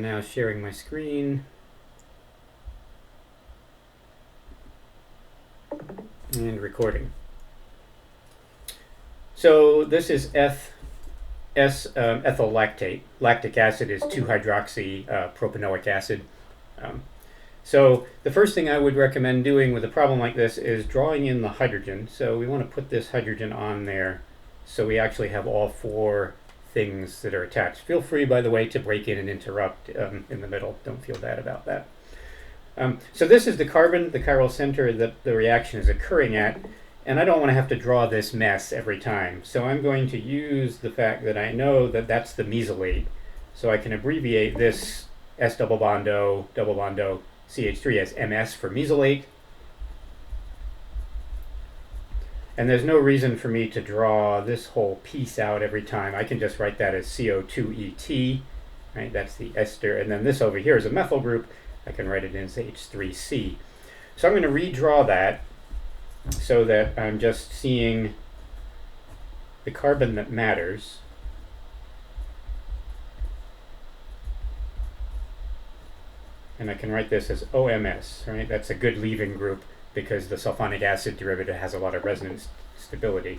now sharing my screen. And recording. So this is ethyl lactate. Lactic acid is 2-hydroxy propanoic acid. So the first thing I would recommend doing with a problem like this is drawing in the hydrogen. So we want to put this hydrogen on there so we actually have all 4 things that are attached. Feel free, by the way, to break in and interrupt in the middle. Don't feel bad about that. So this is the carbon, the chiral center that the reaction is occurring at, and I don't want to have to draw this mess every time. So I'm going to use the fact that I know that that's the mesylate. So I can abbreviate this S double bond O CH3 as MS for mesylate. And there's no reason for me to draw this whole piece out every time. I can just write that as CO2ET, right? That's the ester, and then this over here is a methyl group. I can write it as H3C. So I'm going to redraw that so that I'm just seeing the carbon that matters. And I can write this as OMS, right? That's a good leaving group because the sulfonic acid derivative has a lot of resonance stability.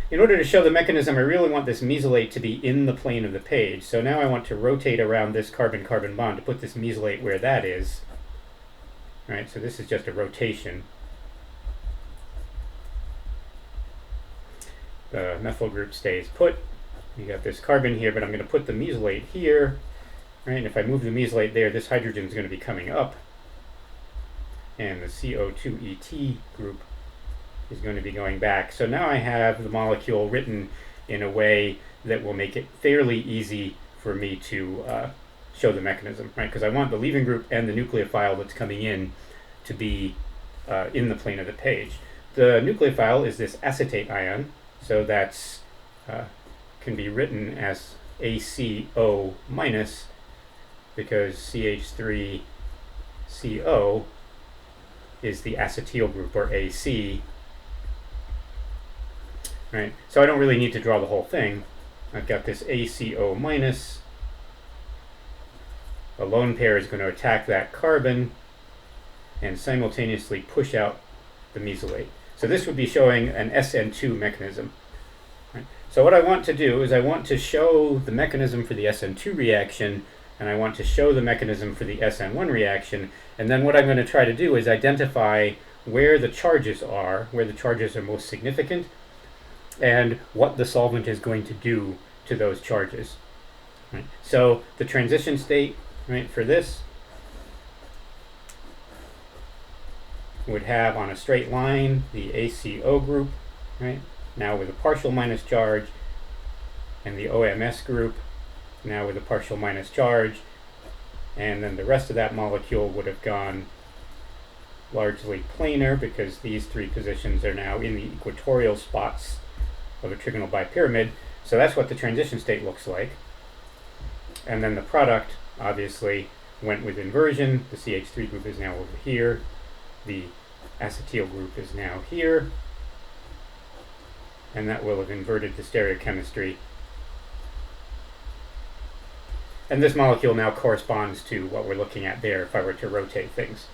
In order to show the mechanism, I really want this mesylate to be in the plane of the page. So now I want to rotate around this carbon-carbon bond to put this mesylate where that is. Right, so this is just a rotation. The methyl group stays put. You got this carbon here, but I'm going to put the mesylate here. Right, and if I move the mesylate there, this hydrogen is going to be coming up. And the CO2ET group is going to be going back. So now I have the molecule written in a way that will make it fairly easy for me to show the mechanism, right? Because I want the leaving group and the nucleophile that's coming in to be in the plane of the page. The nucleophile is this acetate ion, so that's can be written as ACO minus because CH3CO is the acetyl group, or AC. Right? So I don't really need to draw the whole thing. I've got this ACO minus. A lone pair is going to attack that carbon and simultaneously push out the mesylate. So this would be showing an SN2 mechanism. Right? So what I want to do is I want to show the mechanism for the SN2 reaction, and I want to show the mechanism for the SN1 reaction, and then what I'm going to try to do is identify where the charges are most significant, and what the solvent is going to do to those charges. Right? So the transition state, right, for this would have on a straight line the ACO group, right, now with a partial minus charge, and the OMS group now with a partial minus charge, and then the rest of that molecule would have gone largely planar because these 3 positions are now in the equatorial spots of a trigonal bipyramid. So that's what the transition state looks like. And then the product obviously went with inversion. The CH3 group is now over here. The acetyl group is now here. And that will have inverted the stereochemistry. And this molecule now corresponds to what we're looking at there if I were to rotate things.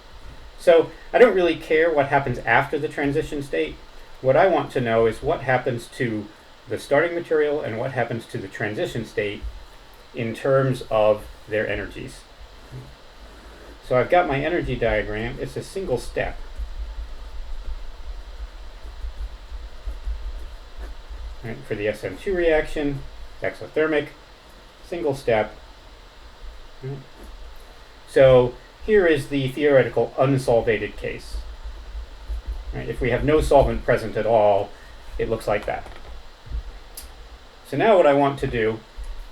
So I don't really care what happens after the transition state. What I want to know is what happens to the starting material and what happens to the transition state in terms of their energies. So I've got my energy diagram. It's a single step. Right, for the SN2 reaction, exothermic, single step. Right. So here is the theoretical unsolvated case. Right, if we have no solvent present at all, it looks like that. So now what I want to do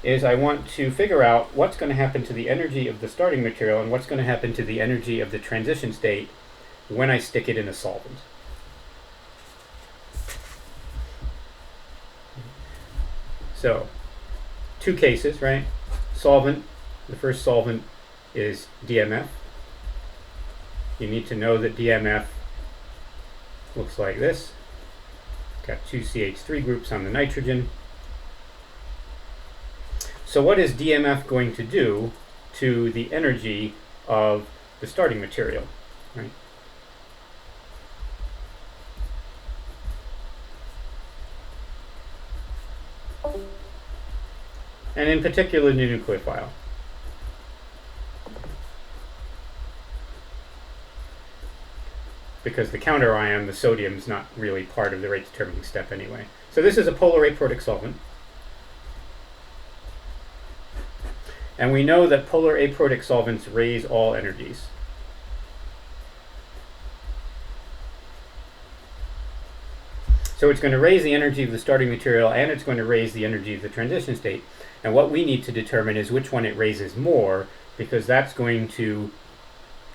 is I want to figure out what's going to happen to the energy of the starting material and what's going to happen to the energy of the transition state when I stick it in a solvent. So, 2 cases, right? Solvent. The first solvent is DMF. You need to know that DMF looks like this. Got 2 CH3 groups on the nitrogen. So what is DMF going to do to the energy of the starting material, right? And in particular, the nucleophile. Because the counter ion, the sodium, is not really part of the rate determining step anyway. So this is a polar aprotic solvent. And we know that polar aprotic solvents raise all energies. So it's going to raise the energy of the starting material, and it's going to raise the energy of the transition state. And what we need to determine is which one it raises more, because that's going to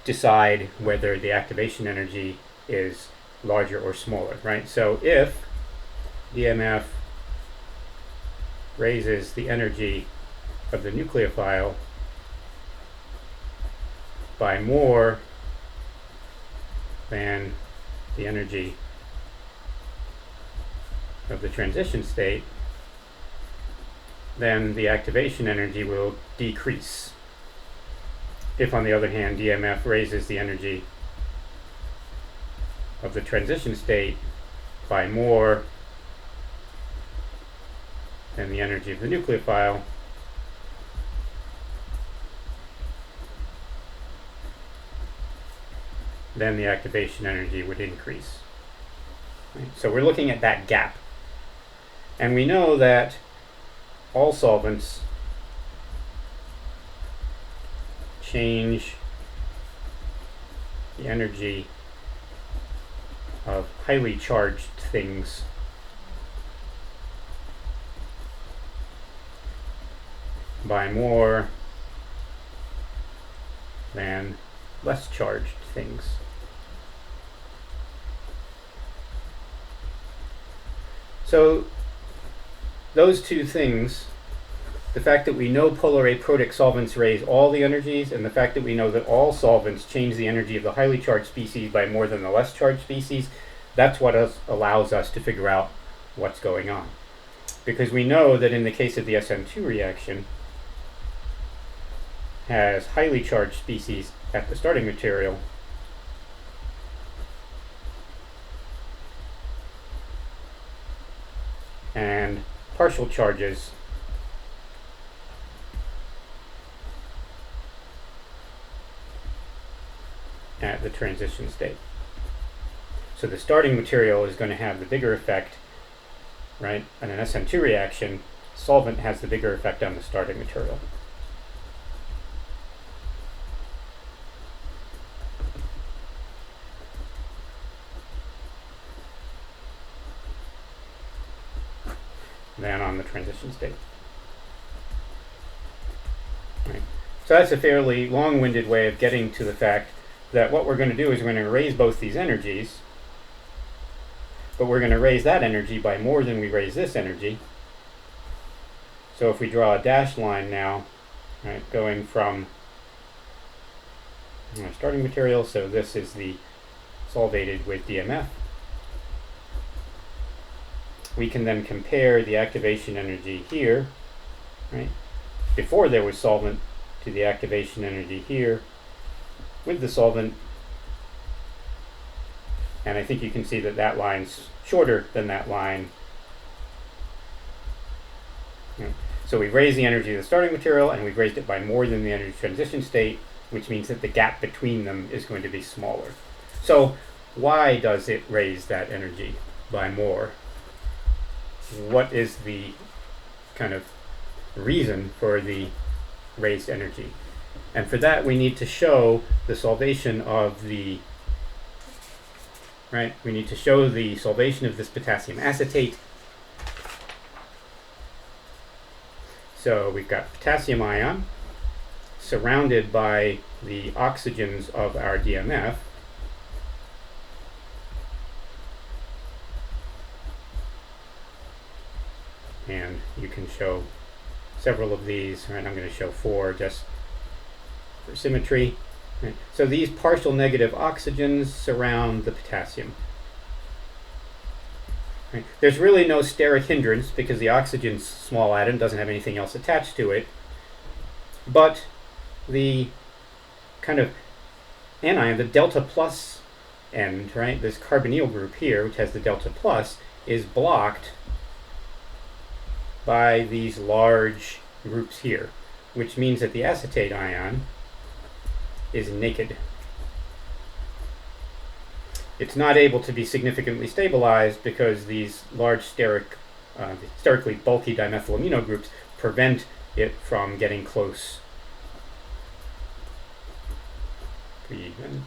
decide whether the activation energy is larger or smaller, right? So if DMF raises the energy of the nucleophile by more than the energy of the transition state, then the activation energy will decrease. If, on the other hand, DMF raises the energy of the transition state by more than the energy of the nucleophile, then the activation energy would increase. Right? So we're looking at that gap. And we know that all solvents change the energy of highly charged things by more than less charged things. So those two things, the fact that we know polar aprotic solvents raise all the energies, and the fact that we know that all solvents change the energy of the highly charged species by more than the less charged species, that's what allows us to figure out what's going on. Because we know that in the case of the SN2 reaction, has highly charged species at the starting material, and partial charges at the transition state. So the starting material is going to have the bigger effect, right? In an SN2 reaction, solvent has the bigger effect on the starting material. Than on the transition state. Right. So that's a fairly long-winded way of getting to the fact that what we're going to do is we're going to raise both these energies, but we're going to raise that energy by more than we raise this energy. So if we draw a dashed line now, right, going from our starting material, so this is the solvated with DMF, we can then compare the activation energy here, right, before there was solvent, to the activation energy here with the solvent. And I think you can see that that line's shorter than that line. Right. So we've raised the energy of the starting material, and we've raised it by more than the energy transition state, which means that the gap between them is going to be smaller. So why does it raise that energy by more? What is the kind of reason for the raised energy? And for that, we need to show the solvation of the, right? We need to show the solvation of this potassium acetate. So we've got potassium ion surrounded by the oxygens of our DMF. And you can show several of these, right? I'm going to show 4 just for symmetry. Right? So these partial negative oxygens surround the potassium. Right? There's really no steric hindrance because the oxygen's small atom doesn't have anything else attached to it. But the kind of anion, the delta plus end, right, this carbonyl group here, which has the delta plus, is blocked by these large groups here, which means that the acetate ion is naked. It's not able to be significantly stabilized because these large sterically bulky dimethylamino groups prevent it from getting close. Prevented.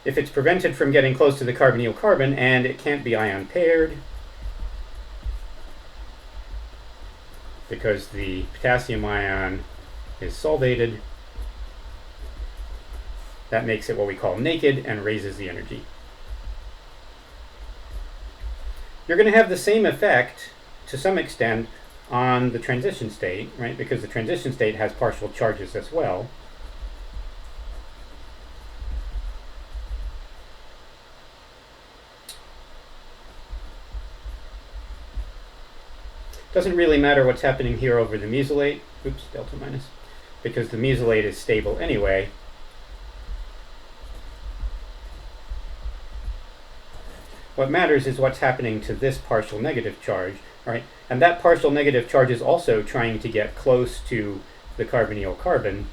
If it's prevented from getting close to the carbonyl carbon, and it can't be ion paired because the potassium ion is solvated, that makes it what we call naked and raises the energy. You're going to have the same effect to some extent on the transition state, right? Because the transition state has partial charges as well. Doesn't really matter what's happening here over the mesylate, oops, delta minus, because the mesylate is stable anyway. What matters is what's happening to this partial negative charge, right? And that partial negative charge is also trying to get close to the carbonyl carbon,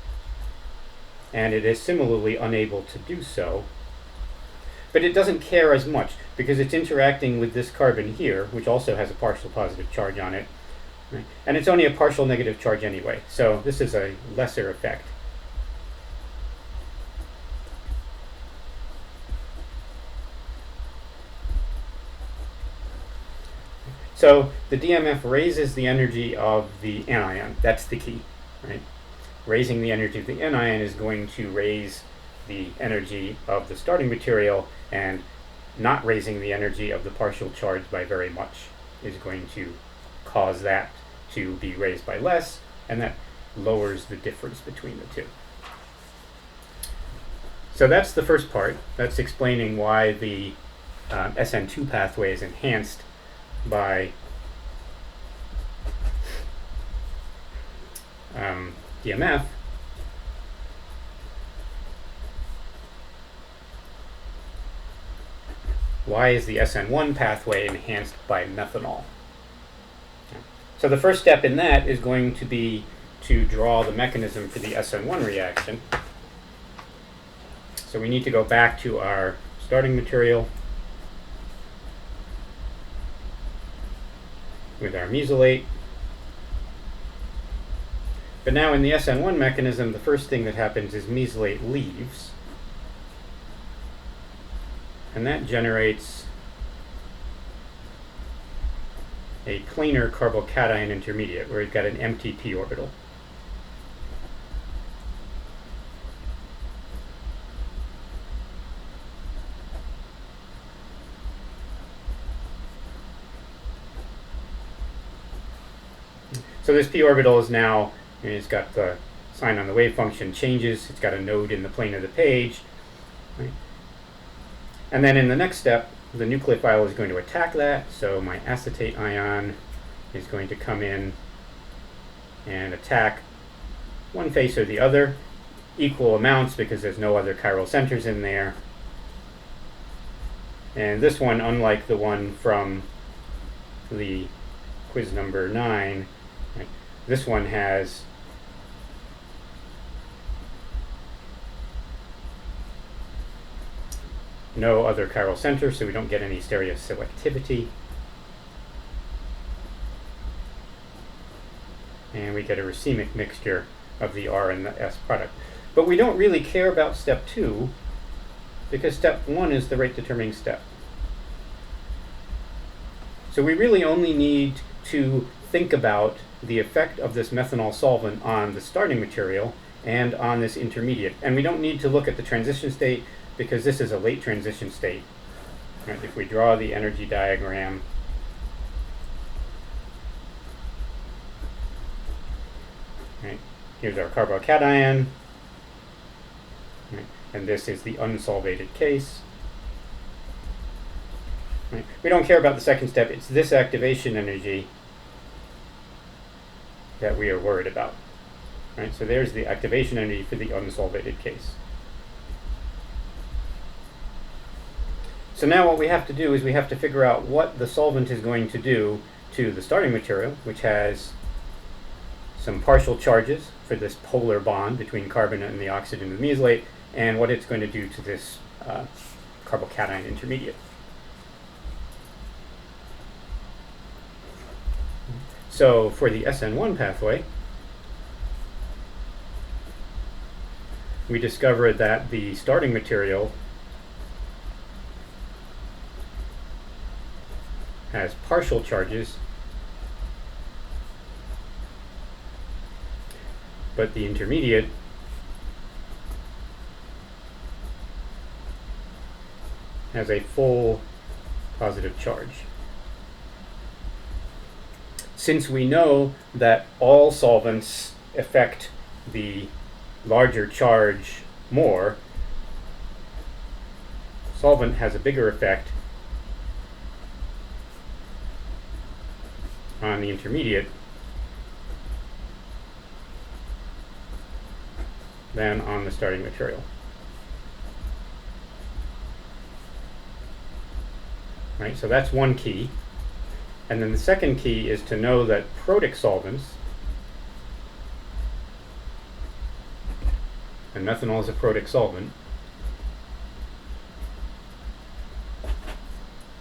and it is similarly unable to do so. But it doesn't care as much because it's interacting with this carbon here, which also has a partial positive charge on it. Right? And it's only a partial negative charge anyway, so this is a lesser effect. So the DMF raises the energy of the anion. That's the key, right? Raising the energy of the anion is going to raise the energy of the starting material, and not raising the energy of the partial charge by very much is going to cause that to be raised by less, and that lowers the difference between the two. So that's the first part. That's explaining why the SN2 pathway is enhanced by DMF. Why is the SN1 pathway enhanced by methanol? So the first step in that is going to be to draw the mechanism for the SN1 reaction. So we need to go back to our starting material with our mesylate. But now in the SN1 mechanism, the first thing that happens is mesylate leaves. And that generates a planar carbocation intermediate where we've got an empty p orbital. So this p orbital is now, it's got the sign on the wave function changes, it's got a node in the plane of the page. Right? And then in the next step, the nucleophile is going to attack that, so my acetate ion is going to come in and attack one face or the other, equal amounts because there's no other chiral centers in there. And this one, unlike the one from the quiz number 9, right, this one has no other chiral center, so we don't get any stereoselectivity. And we get a racemic mixture of the R and the S product. But we don't really care about step 2 because step 1 is the rate determining step. So we really only need to think about the effect of this methanol solvent on the starting material and on this intermediate. And we don't need to look at the transition state because this is a late transition state. Right? If we draw the energy diagram, right, here's our carbocation. Right? and this is the unsolvated case. Right? We don't care about the second step. It's this activation energy that we are worried about. Right? So there's the activation energy for the unsolvated case. So now what we have to do is we have to figure out what the solvent is going to do to the starting material, which has some partial charges for this polar bond between carbon and the oxygen of the mesylate, and what it's going to do to this carbocation intermediate. So for the SN1 pathway, we discovered that the starting material has partial charges, but the intermediate has a full positive charge. Since we know that all solvents affect the larger charge more, solvent has a bigger effect on the intermediate than on the starting material. Right, so that's one key. And then the second key is to know that protic solvents, and methanol is a protic solvent,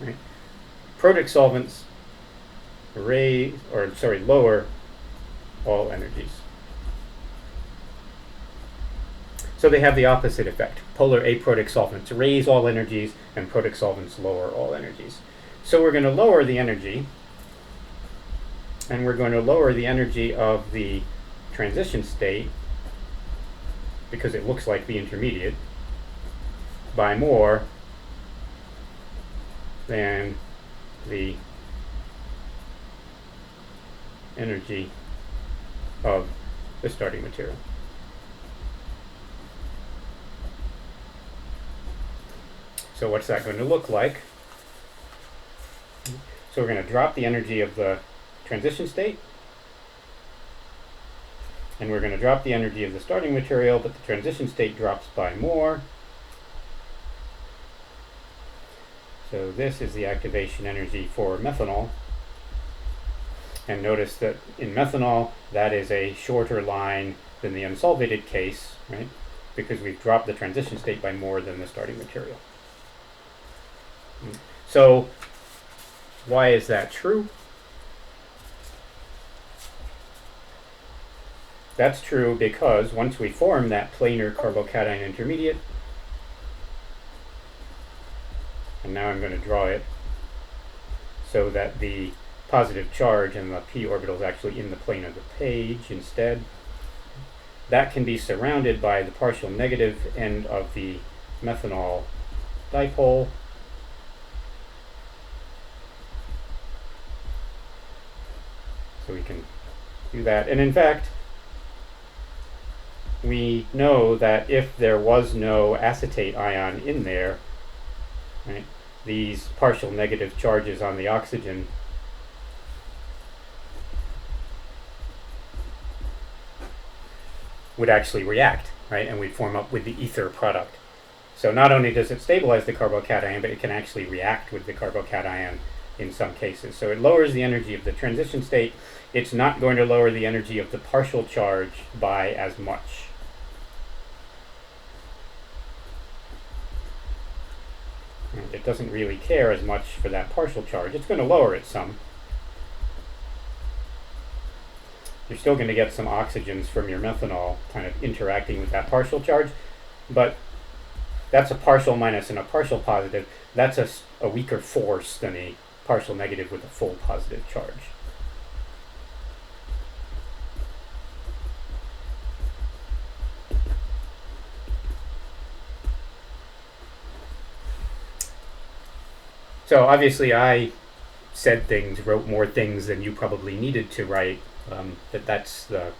right? Protic solvents lower all energies. So they have the opposite effect. Polar aprotic solvents raise all energies, and protic solvents lower all energies. So we're going to lower the energy, and we're going to lower the energy of the transition state, because it looks like the intermediate, by more than the energy of the starting material. So what's that going to look like? So we're going to drop the energy of the transition state, and we're going to drop the energy of the starting material, but the transition state drops by more. So this is the activation energy for methanol. And notice that in methanol, that is a shorter line than the unsolvated case, right? Because we've dropped the transition state by more than the starting material. So why is that true? That's true because once we form that planar carbocation intermediate, and now I'm going to draw it so that the positive charge and the p orbital is actually in the plane of the page instead. That can be surrounded by the partial negative end of the methanol dipole. So we can do that. And in fact, we know that if there was no acetate ion in there, right, these partial negative charges on the oxygen would actually react, right, and we'd form up with the ether product. So not only does it stabilize the carbocation, but it can actually react with the carbocation in some cases. So it lowers the energy of the transition state. It's not going to lower the energy of the partial charge by as much. It doesn't really care as much for that partial charge. It's going to lower it some. You're still going to get some oxygens from your methanol kind of interacting with that partial charge, but that's a partial minus and a partial positive. That's a weaker force than a partial negative with a full positive charge. So obviously I said things, wrote more things than you probably needed to write. That's the